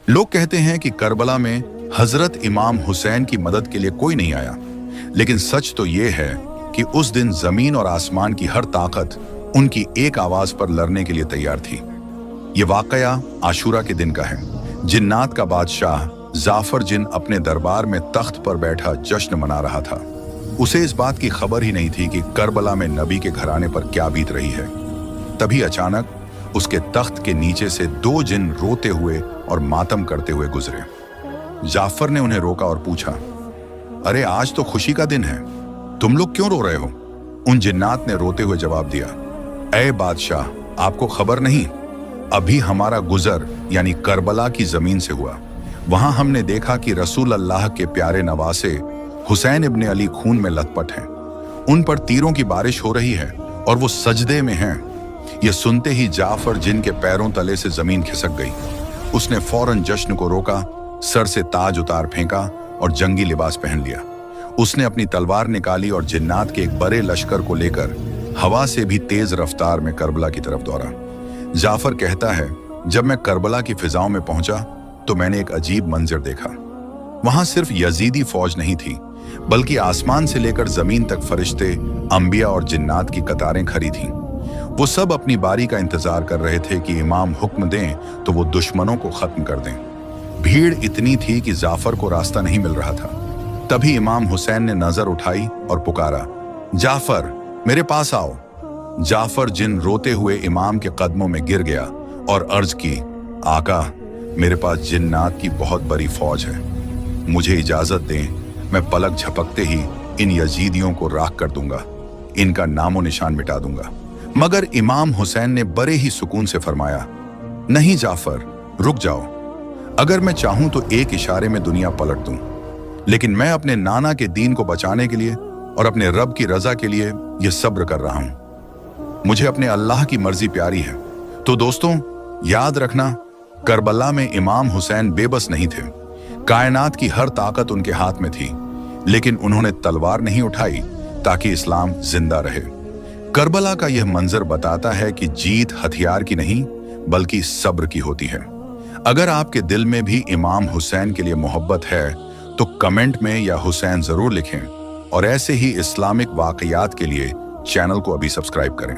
लोग कहते हैं कि करबला में हजरत इमाम हुसैन की मदद के लिए कोई नहीं आया, लेकिन सच तो ये है कि उस दिन जमीन और आसमान की हर ताकत उनकी एक आवाज पर लड़ने के लिए तैयार थी। ये वाकया आशूरा के दिन का है। जिन्नात का बादशाह जाफर जिन अपने दरबार में तख्त पर बैठा जश्न मना रहा था। उसे इस बात की खबर ही नहीं थी कि करबला में नबी के घराने पर क्या बीत रही है। तभी अचानक उसके तख्त के नीचे से दो जिन रोते हुए और मातम करते हुए गुजरे। जाफर ने उन्हें रोका और पूछा, अरे आज तो खुशी का दिन है, तुम लोग क्यों रो रहे हो? उन जिन्नात ने रोते हुए जवाब दिया, ऐ बादशाह, आपको खबर नहीं, अभी हमारा गुजर यानी करबला की जमीन से हुआ। वहां हमने देखा कि रसूल अल्लाह के प्यारे नवासे हुसैन इब्ने अली खून में लथपथ हैं। उन पर तीरों की बारिश हो रही है और वो सजदे में हैं। ये सुनते ही जाफर जिन के पैरों तले से जमीन खिसक गई। उसने फौरन जश्न को रोका, सर से ताज उतार फेंका और जंगी लिबास पहन लिया। उसने अपनी तलवार निकाली और जिन्नात के एक बड़े लश्कर को लेकर हवा से भी तेज रफ्तार में करबला की तरफ दौड़ा। जाफर कहता है, जब मैं करबला की फिजाओं में पहुंचा तो मैंने एक अजीब मंजर देखा। वहां सिर्फ यजीदी फौज नहीं थी, बल्कि आसमान से लेकर जमीन तक फरिश्ते, अंबिया और जिन्नात की कतारें खड़ी थीं। वो सब अपनी बारी का इंतजार कर रहे थे कि इमाम हुक्म दें तो वो दुश्मनों को खत्म कर दें। भीड़ इतनी थी कि जाफर को रास्ता नहीं मिल रहा था। तभी इमाम हुसैन ने नजर उठाई और पुकारा, जाफर, मेरे पास आओ। जाफर जिन रोते हुए इमाम के कदमों में गिर गया और अर्ज की, आका, मेरे पास जिन्नात की बहुत बड़ी फौज है, मुझे इजाजत दें, मैं पलक झपकते ही इन यजीदियों को राख कर दूंगा, इनका नामो निशान मिटा दूंगा। मगर इमाम हुसैन ने बड़े ही सुकून से फरमाया, नहीं जाफर, रुक जाओ। अगर मैं चाहूं तो एक इशारे में दुनिया पलट दूं, लेकिन मैं अपने नाना के दीन को बचाने के लिए और अपने रब की रजा के लिए यह सब्र कर रहा हूं। मुझे अपने अल्लाह की मर्जी प्यारी है। तो दोस्तों, याद रखना, करबला में इमाम हुसैन बेबस नहीं थे। कायनात की हर ताकत उनके हाथ में थी, लेकिन उन्होंने तलवार नहीं उठाई ताकि इस्लाम जिंदा रहे। करबला का यह मंजर बताता है कि जीत हथियार की नहीं बल्कि सब्र की होती है। अगर आपके दिल में भी इमाम हुसैन के लिए मोहब्बत है तो कमेंट में या हुसैन जरूर लिखें, और ऐसे ही इस्लामिक वाकयात के लिए चैनल को अभी सब्सक्राइब करें।